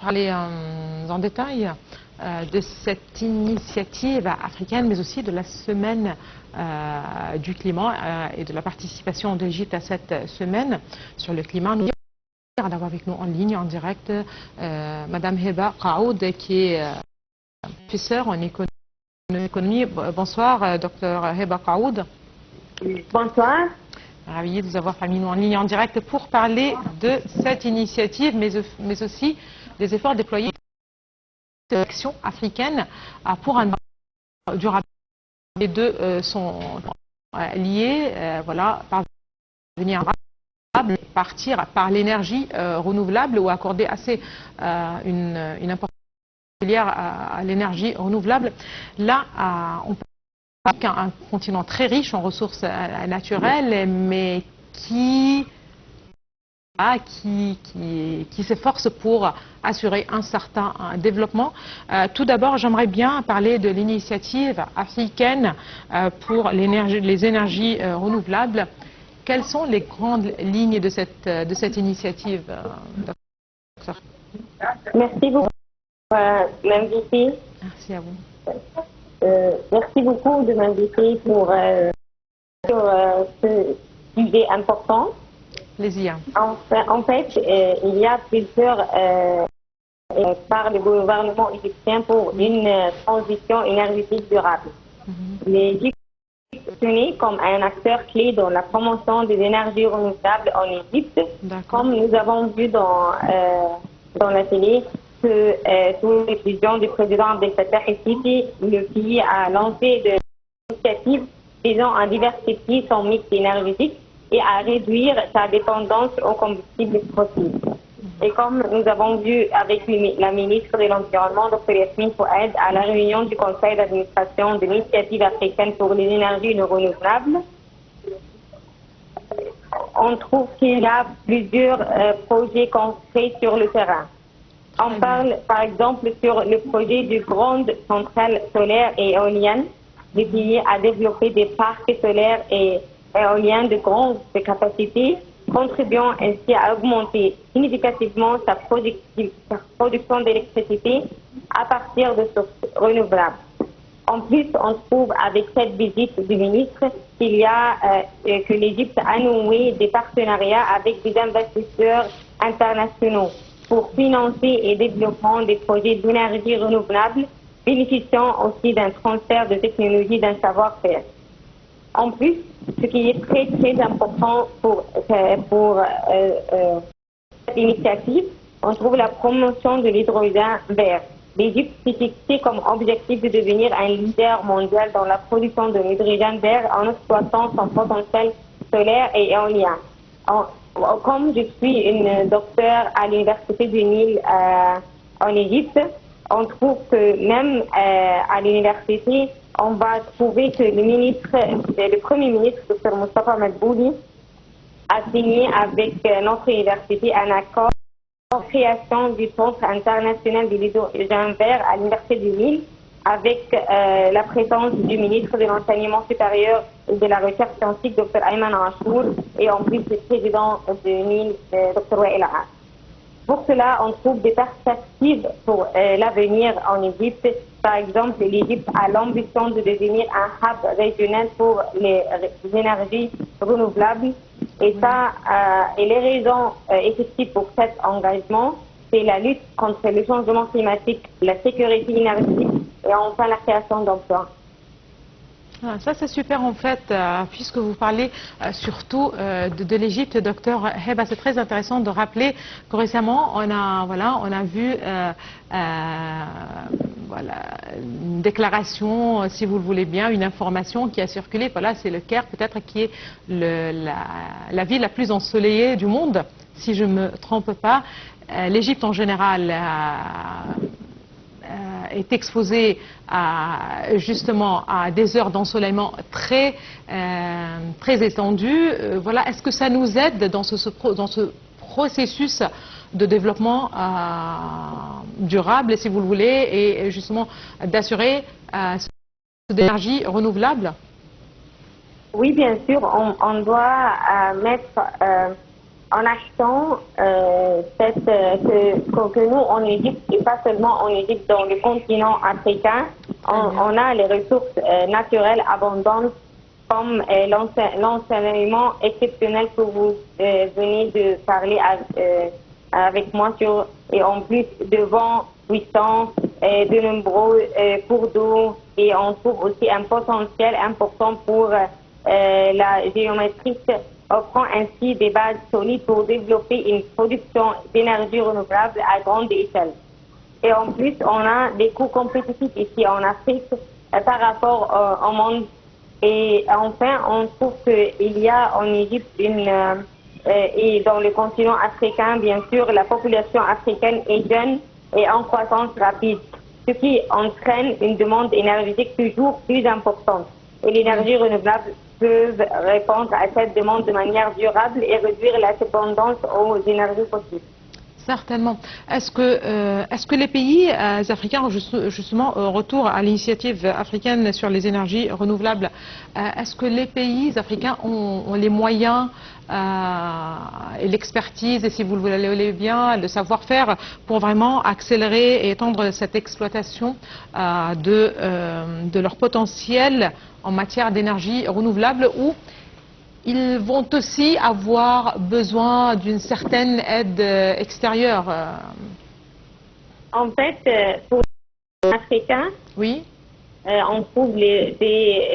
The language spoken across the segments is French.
parler en détail de cette initiative africaine, mais aussi de la semaine du climat et de la participation de l'Égypte à cette semaine sur le climat. Nous avons d'avoir avec nous en ligne, en direct, Madame Heba Qaoud, qui est professeure en économie. Bonsoir, Docteur Heba Qaoud. Bonsoir. Ravi de vous avoir parmi nous en ligne, en direct, pour parler de cette initiative, mais aussi des efforts déployés de l'action africaine pour un durable. Les deux sont liés, voilà, parvenir à partir par l'énergie renouvelable ou accorder assez une importance particulière à l'énergie renouvelable. Là, on peut un continent très riche en ressources naturelles, mais qui s'efforce pour assurer un certain développement. Tout d'abord, j'aimerais bien parler de l'initiative africaine pour les énergies renouvelables. Quelles sont les grandes lignes de cette initiative, docteur? Merci beaucoup pour m'inviter. Merci à vous. Merci beaucoup de m'inviter sur ce sujet important. Plaisir. En fait, il y a plusieurs par le gouvernement égyptien pour une transition énergétique durable. L'Égypte est tenue comme un acteur clé dans la promotion des énergies renouvelables en Égypte. Comme nous avons vu dans la télé, sous les visions du président Abdel Fattah el-Sisi, le pays a lancé des initiatives visant à diversifier son mix énergétique et à réduire sa dépendance aux combustibles fossiles. Et comme nous avons vu avec la ministre de l'Environnement, Dr Yasmine Fouad, à la réunion du conseil d'administration de l'initiative africaine pour les énergies renouvelables, on trouve qu'il y a plusieurs projets concrets sur le terrain. On parle par exemple sur le projet de grandes centrales solaires et éoliennes. Le pays a développé des parcs solaires et éoliens de grande capacité, contribuant ainsi à augmenter significativement sa production d'électricité à partir de sources renouvelables. En plus, on trouve avec cette visite du ministre qu'il y a que l'Égypte a noué des partenariats avec des investisseurs internationaux pour financer et développer des projets d'énergie renouvelable, bénéficiant aussi d'un transfert de technologie d'un savoir-faire. En plus, ce qui est très très important pour cette initiative, on trouve la promotion de l'hydrogène vert. L'Égypte s'est fixé comme objectif de devenir un leader mondial dans la production de l'hydrogène vert en exploitant son potentiel solaire et éolien. Comme je suis une docteure à l'Université du Nil en Égypte, on trouve que même à l'université, on va trouver que le Premier ministre, Dr Moustapha Madbouli, a signé avec notre université un accord de création du Centre international de l'hydrogène vert à l'Université du Nil, avec la présence du ministre de l'Enseignement supérieur et de la Recherche scientifique, Dr Ayman Achour, et en plus le président du Nil, Dr Wael Aad. Pour cela, on trouve des perspectives pour l'avenir en Égypte. Par exemple, l'Égypte a l'ambition de devenir un hub régional pour les énergies renouvelables. Et les raisons effectives pour cet engagement, c'est la lutte contre le changement climatique, la sécurité énergétique et enfin la création d'emplois. Ça c'est super en fait, puisque vous parlez surtout de l'Égypte, docteur Heba. C'est très intéressant de rappeler que récemment on a vu une déclaration, si vous le voulez bien, une information qui a circulé. Voilà, c'est le Caire peut-être qui est la ville la plus ensoleillée du monde, si je ne me trompe pas. L'Égypte en général est exposée justement à des heures d'ensoleillement très étendues. Voilà, est-ce que ça nous aide dans ce processus de développement durable, si vous le voulez, et justement d'assurer cette énergie renouvelable? Oui, bien sûr, on doit mettre en achetant que nous, en Égypte, et pas seulement en Égypte, dans le continent africain, on a les ressources naturelles abondantes comme l'enseignement exceptionnel que vous venez de parler avec moi sur, et en plus de vents puissants, de nombreux cours d'eau, et on trouve aussi un potentiel important pour la géométrie, offrant ainsi des bases solides pour développer une production d'énergie renouvelable à grande échelle. Et en plus, on a des coûts compétitifs ici en Afrique par rapport au monde. Et enfin, on trouve qu'il y a en Égypte et dans le continent africain, bien sûr, la population africaine est jeune et en croissance rapide, ce qui entraîne une demande énergétique toujours plus importante. Et l'énergie renouvelable peut répondre à cette demande de manière durable et réduire la dépendance aux énergies fossiles. Certainement. Est-ce que les pays africains, justement, retour à l'initiative africaine sur les énergies renouvelables, est-ce que les pays africains ont les moyens et l'expertise, et si vous le voulez bien, le savoir-faire pour vraiment accélérer et étendre cette exploitation de leur potentiel en matière d'énergie renouvelable, ou ils vont aussi avoir besoin d'une certaine aide extérieure? En fait, pour les Africains, oui, on trouve des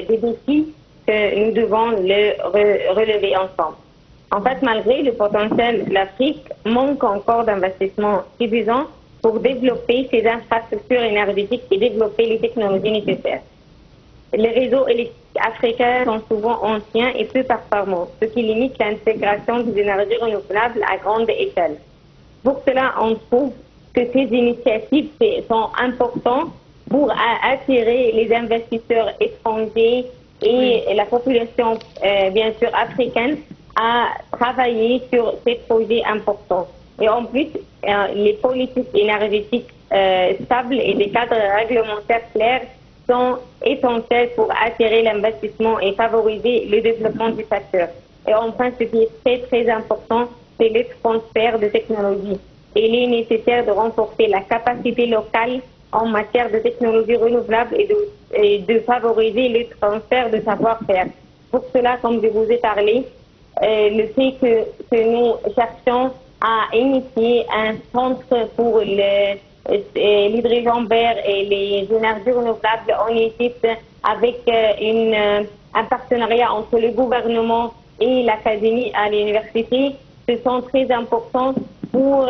défis que nous devons relever ensemble. En fait, malgré le potentiel, l'Afrique manque encore d'investissements suffisants pour développer ses infrastructures énergétiques et développer les technologies nécessaires. Les réseaux électriques africains sont souvent anciens et peu performants, ce qui limite l'intégration des énergies renouvelables à grande échelle. Pour cela, on trouve que ces initiatives sont importantes pour attirer les investisseurs étrangers et la population, bien sûr, africaine, à travailler sur ces projets importants. Et en plus, les politiques énergétiques stables et des cadres réglementaires clairs sont essentiels pour attirer l'investissement et favoriser le développement du secteur. Et enfin, ce qui est très important, c'est le transfert de technologies. Il est nécessaire de renforcer la capacité locale en matière de technologies renouvelables et de favoriser le transfert de savoir-faire. Pour cela, comme je vous ai parlé, le fait que nous cherchons à initier un centre pour l'hydrogène vert et les énergies renouvelables en Égypte avec un partenariat entre le gouvernement et l'académie à l'université, ce sont très importants pour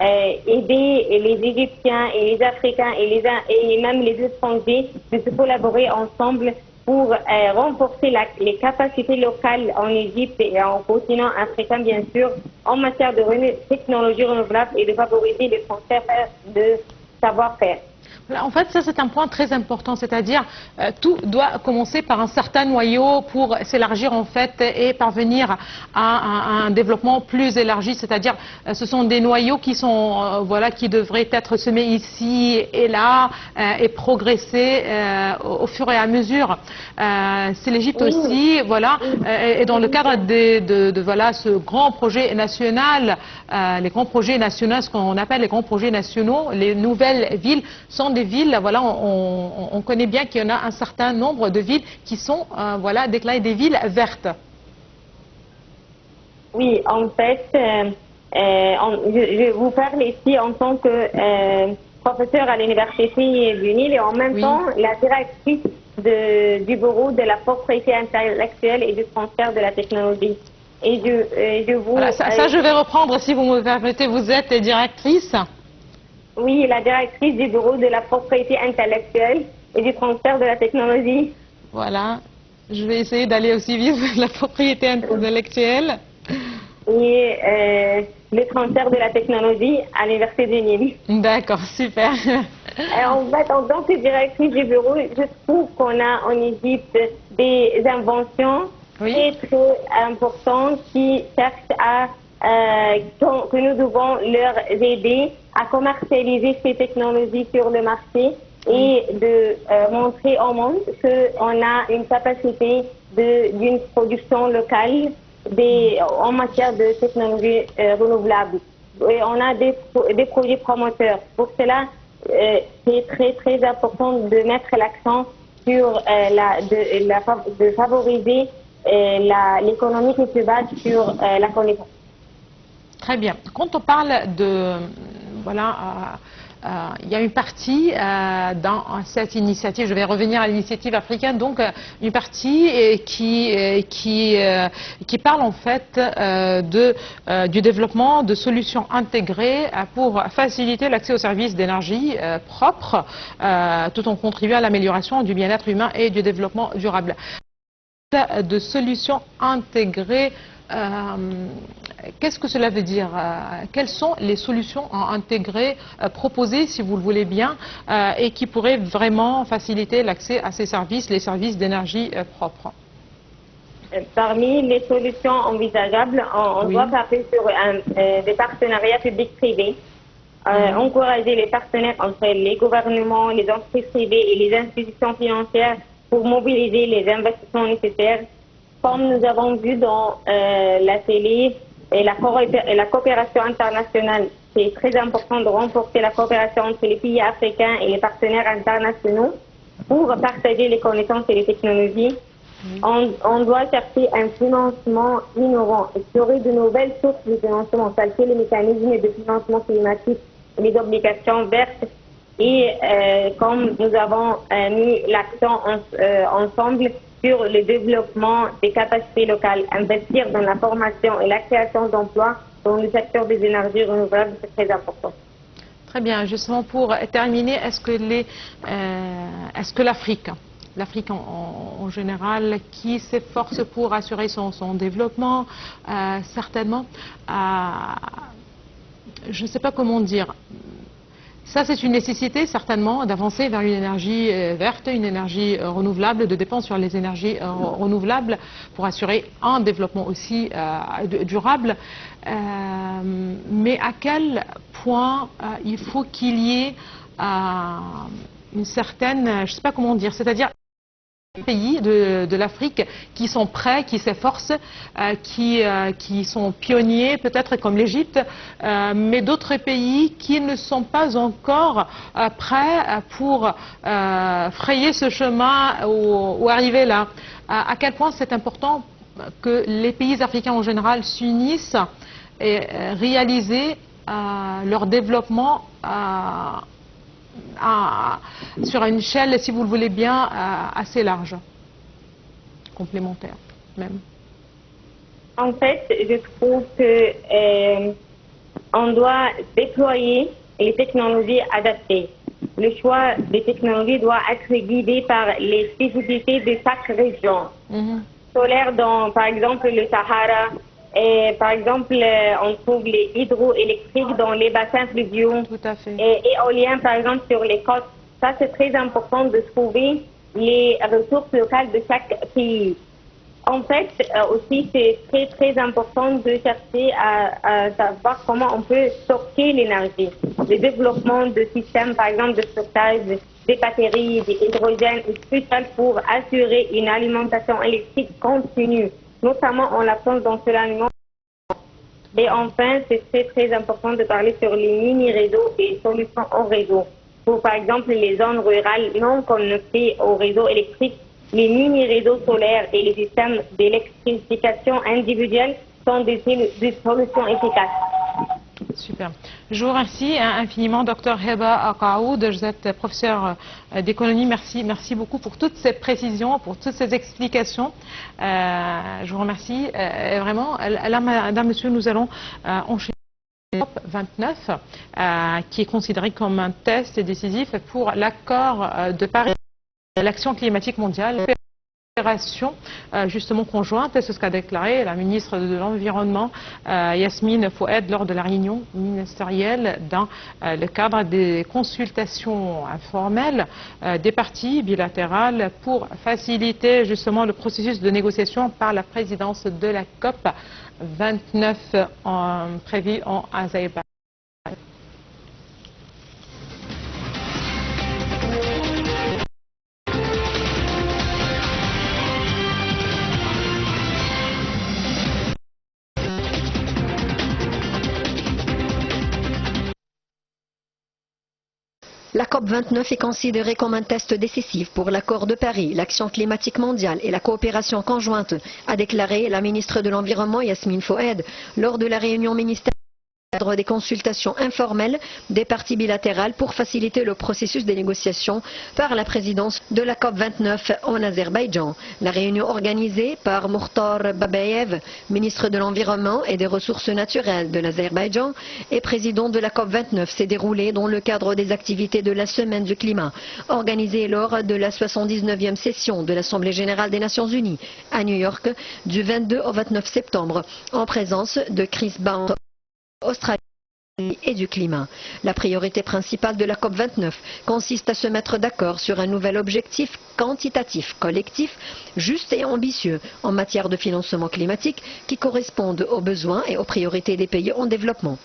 aider les Égyptiens et les Africains et même les étrangers de se collaborer ensemble pour renforcer les capacités locales en Égypte et en continent africain, bien sûr, en matière de technologie renouvelable et de favoriser le transfert de savoir-faire. En fait, ça c'est un point très important, c'est-à-dire tout doit commencer par un certain noyau pour s'élargir en fait et parvenir à un développement plus élargi, c'est-à-dire ce sont des noyaux qui sont voilà, qui devraient être semés ici et là et progresser au fur et à mesure. C'est l'Égypte aussi, voilà, et dans le cadre de voilà ce grand projet national, les grands projets nationaux, ce qu'on appelle les grands projets nationaux, les nouvelles villes sont des villes, voilà, on connaît bien qu'il y en a un certain nombre de villes qui sont voilà, déclarées des villes vertes. Oui, en fait, je vous parle ici en tant que professeur à l'Université du Nil et en même temps la directrice du bureau de la propriété intellectuelle et du transfert de la technologie. Et je vous... Voilà, ça je vais reprendre si vous me permettez, vous êtes directrice? Oui, la directrice du bureau de la propriété intellectuelle et du transfert de la technologie. Voilà, je vais essayer d'aller aussi vite la propriété intellectuelle. Et le transfert de la technologie à l'Université du Nil. D'accord, super. En fait, en tant que directrice du bureau, je trouve qu'on a en Égypte des inventions très importantes qui cherchent que nous devons leur aider à commercialiser ces technologies sur le marché et de montrer au monde qu'on a une capacité d'une production locale en matière de technologie renouvelable. Et on a des projets promoteurs. Pour cela, c'est très important de mettre l'accent sur de favoriser l'économie qui se base sur la connaissance. Très bien. Quand on parle de... Voilà, il y a une partie dans cette initiative, je vais revenir à l'initiative africaine, donc une partie qui parle en fait du développement de solutions intégrées pour faciliter l'accès aux services d'énergie propres, tout en contribuant à l'amélioration du bien-être humain et du développement durable. De solutions intégrées, qu'est-ce que cela veut dire? Quelles sont les solutions intégrées proposées, si vous le voulez bien, et qui pourraient vraiment faciliter l'accès à ces services, les services d'énergie propre? Parmi les solutions envisageables, on doit partir sur des partenariats publics-privés, encourager les partenaires entre les gouvernements, les entreprises privées et les institutions financières pour mobiliser les investissements nécessaires. Comme nous avons vu dans la télé et la coopération internationale, c'est très important de renforcer la coopération entre les pays africains et les partenaires internationaux pour partager les connaissances et les technologies. On doit chercher un financement innovant, explorer de nouvelles sources de financement, telles que les mécanismes de financement climatique et les obligations vertes. Et comme nous avons mis l'accent ensemble sur le développement des capacités locales, investir dans la formation et la création d'emplois dans le secteur des énergies renouvelables, c'est très important. Très bien. Justement, pour terminer, est-ce que l'Afrique en général, qui s'efforce pour assurer son développement, certainement, je ne sais pas comment dire. Ça, c'est une nécessité, certainement, d'avancer vers une énergie verte, une énergie renouvelable, de dépendre sur les énergies renouvelables pour assurer un développement aussi durable. Mais à quel point il faut qu'il y ait une certaine, je ne sais pas comment dire, c'est-à-dire pays de l'Afrique qui sont prêts, qui s'efforcent, qui sont pionniers, peut-être comme l'Égypte, mais d'autres pays qui ne sont pas encore prêts pour frayer ce chemin ou arriver là. À quel point c'est important que les pays africains en général s'unissent et réalisent leur développement sur une échelle, si vous le voulez bien, assez large, complémentaire même. En fait, je trouve que on doit déployer les technologies adaptées. Le choix des technologies doit être guidé par les spécificités de chaque région. Solaire dans, par exemple, le Sahara. Et par exemple, on trouve les hydroélectriques dans les bassins fluviaux. Tout à fait. Et éoliens, par exemple, sur les côtes. Ça, c'est très important de trouver les ressources locales de chaque pays. En fait, aussi, c'est très important de chercher à savoir comment on peut stocker l'énergie. Le développement de systèmes, par exemple, de stockage des batteries, des hydrogènes, est crucial pour assurer une alimentation électrique continue, notamment en l'absence d'un seul aliment. Et enfin, c'est très important de parler sur les mini-réseaux et solutions en réseau. Pour, par exemple, les zones rurales non connectées au réseau électrique, les mini-réseaux solaires et les systèmes d'électrification individuelle sont des solutions efficaces. Super. Je vous remercie infiniment, Dr Heba Akaoud. Vous êtes professeur d'économie. Merci beaucoup pour toutes ces précisions, pour toutes ces explications. Je vous remercie. Vraiment, là, madame, monsieur, nous allons enchaîner. COP29, qui est considéré comme un test décisif pour l'accord de Paris, l'action climatique mondiale. Opération justement conjointe, c'est ce qu'a déclaré la ministre de l'Environnement Yasmine Foued lors de la réunion ministérielle dans le cadre des consultations informelles des parties bilatérales pour faciliter justement le processus de négociation par la présidence de la COP 29 prévue en Azerbaïdjan. La COP29 est considérée comme un test décisif pour l'accord de Paris, l'action climatique mondiale et la coopération conjointe, a déclaré la ministre de l'Environnement Yasmine Fouad lors de la réunion ministérielle cadre des consultations informelles des parties bilatérales pour faciliter le processus des négociations par la présidence de la COP29 en Azerbaïdjan. La réunion organisée par Mukhtar Babayev, ministre de l'Environnement et des Ressources naturelles de l'Azerbaïdjan et président de la COP29, s'est déroulée dans le cadre des activités de la Semaine du climat, organisée lors de la 79e session de l'Assemblée générale des Nations unies à New York du 22 au 29 septembre, en présence de Chris Bound, Australie et du climat. La priorité principale de la COP29 consiste à se mettre d'accord sur un nouvel objectif quantitatif, collectif, juste et ambitieux en matière de financement climatique qui corresponde aux besoins et aux priorités des pays en développement.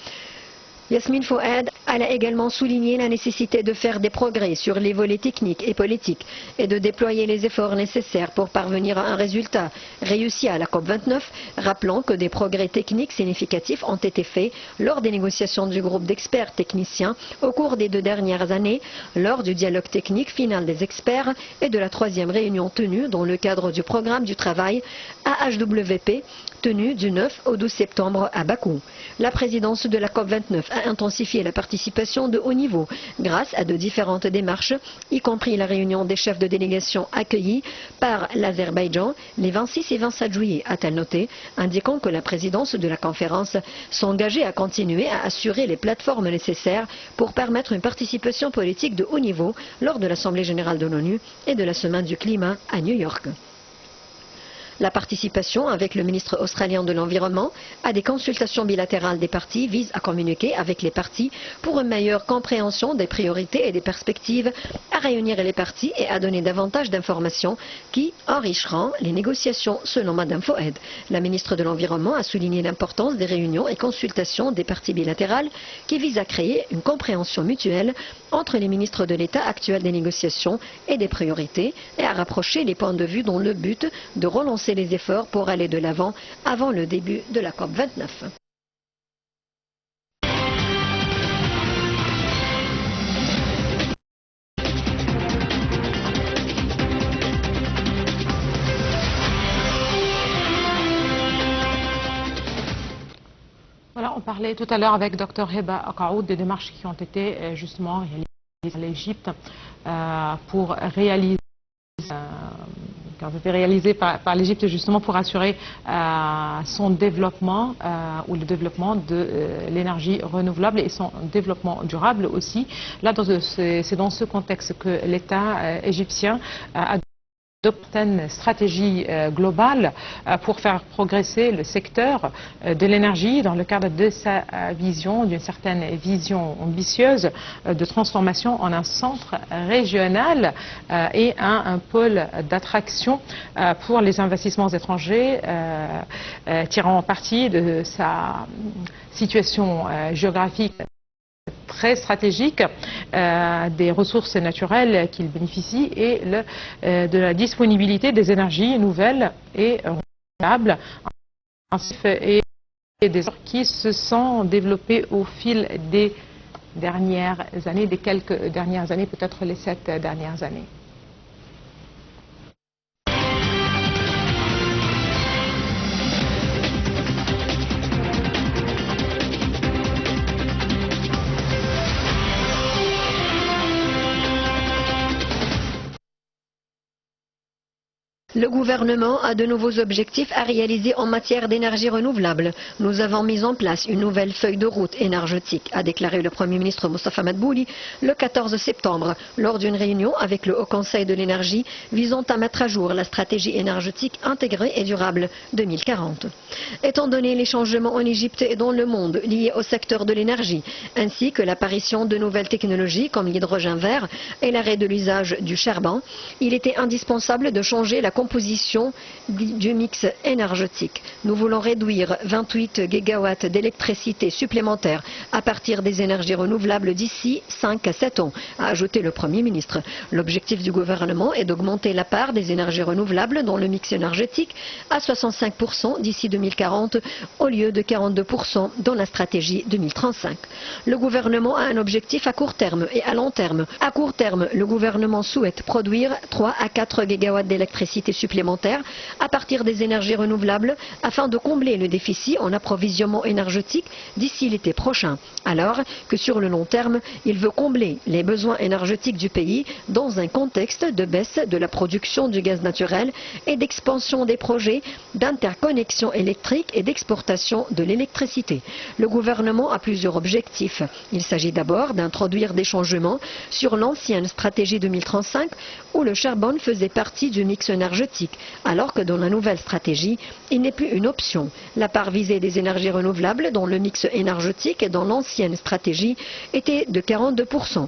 Yasmine Fouad a également souligné la nécessité de faire des progrès sur les volets techniques et politiques et de déployer les efforts nécessaires pour parvenir à un résultat réussi à la COP29, rappelant que des progrès techniques significatifs ont été faits lors des négociations du groupe d'experts techniciens au cours des 2 dernières années, lors du dialogue technique final des experts et de la 3e réunion tenue dans le cadre du programme du travail AHWP, tenue du 9 au 12 septembre à Bakou. La présidence de la COP29 a intensifié la participation de haut niveau grâce à de différentes démarches, y compris la réunion des chefs de délégation accueillis par l'Azerbaïdjan les 26 et 27 juillet, a-t-elle noté, indiquant que la présidence de la conférence s'engageait à continuer à assurer les plateformes nécessaires pour permettre une participation politique de haut niveau lors de l'Assemblée générale de l'ONU et de la Semaine du climat à New York. La participation avec le ministre australien de l'Environnement à des consultations bilatérales des parties vise à communiquer avec les parties pour une meilleure compréhension des priorités et des perspectives, à réunir les parties et à donner davantage d'informations qui enrichiront les négociations, selon Mme Fouad. La ministre de l'Environnement a souligné l'importance des réunions et consultations des parties bilatérales qui visent à créer une compréhension mutuelle entre les ministres de l'État actuels des négociations et des priorités et à rapprocher les points de vue dans le but de relancer les efforts pour aller de l'avant avant le début de la COP29. Voilà, on parlait tout à l'heure avec Dr Heba Akaoud des démarches qui ont été justement réalisées à l'Égypte pour réaliser qui ont été réalisées par l'Égypte justement pour assurer son développement ou le développement de l'énergie renouvelable et son développement durable aussi. Là, c'est dans ce contexte que l'État égyptien a adopté une stratégie globale pour faire progresser le secteur de l'énergie dans le cadre de sa vision, d'une certaine vision ambitieuse de transformation en un centre régional et un pôle d'attraction pour les investissements étrangers, tirant parti de sa situation géographique très stratégique des ressources naturelles qu'il bénéficie et de la disponibilité des énergies nouvelles et renouvelables et des qui se sont développés au fil des dernières années, des quelques dernières années, peut-être les 7 dernières années. Le gouvernement a de nouveaux objectifs à réaliser en matière d'énergie renouvelable. Nous avons mis en place une nouvelle feuille de route énergétique, a déclaré le Premier ministre Mostafa Madbouli le 14 septembre, lors d'une réunion avec le Haut Conseil de l'énergie visant à mettre à jour la stratégie énergétique intégrée et durable 2040. Étant donné les changements en Égypte et dans le monde liés au secteur de l'énergie, ainsi que l'apparition de nouvelles technologies comme l'hydrogène vert et l'arrêt de l'usage du charbon, il était indispensable de changer la composition composition du mix énergétique. Nous voulons réduire 28 gigawatts d'électricité supplémentaire à partir des énergies renouvelables d'ici 5 à 7 ans, a ajouté le Premier ministre. L'objectif du gouvernement est d'augmenter la part des énergies renouvelables dans le mix énergétique à 65% d'ici 2040 au lieu de 42% dans la stratégie 2035. Le gouvernement a un objectif à court terme et à long terme. À court terme, le gouvernement souhaite produire 3 à 4 gigawatts d'électricité supplémentaire à partir des énergies renouvelables afin de combler le déficit en approvisionnement énergétique d'ici l'été prochain. Alors que sur le long terme, il veut combler les besoins énergétiques du pays dans un contexte de baisse de la production du gaz naturel et d'expansion des projets d'interconnexion électrique et d'exportation de l'électricité. Le gouvernement a plusieurs objectifs. Il s'agit d'abord d'introduire des changements sur l'ancienne stratégie 2035 où le charbon faisait partie du mix énergétique, alors que dans la nouvelle stratégie, il n'est plus une option. La part visée des énergies renouvelables dans le mix énergétique et dans l'ancienne stratégie était de 42%.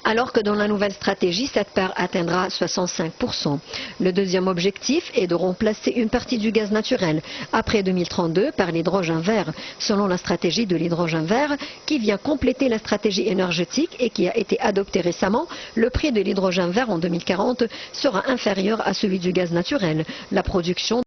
Alors que dans la nouvelle stratégie, cette part atteindra 65%. Le deuxième objectif est de remplacer une partie du gaz naturel après 2032 par l'hydrogène vert, selon la stratégie de l'hydrogène vert qui vient compléter la stratégie énergétique et qui a été adoptée récemment. Le prix de l'hydrogène vert en 2040 sera inférieur à celui du gaz naturel. La production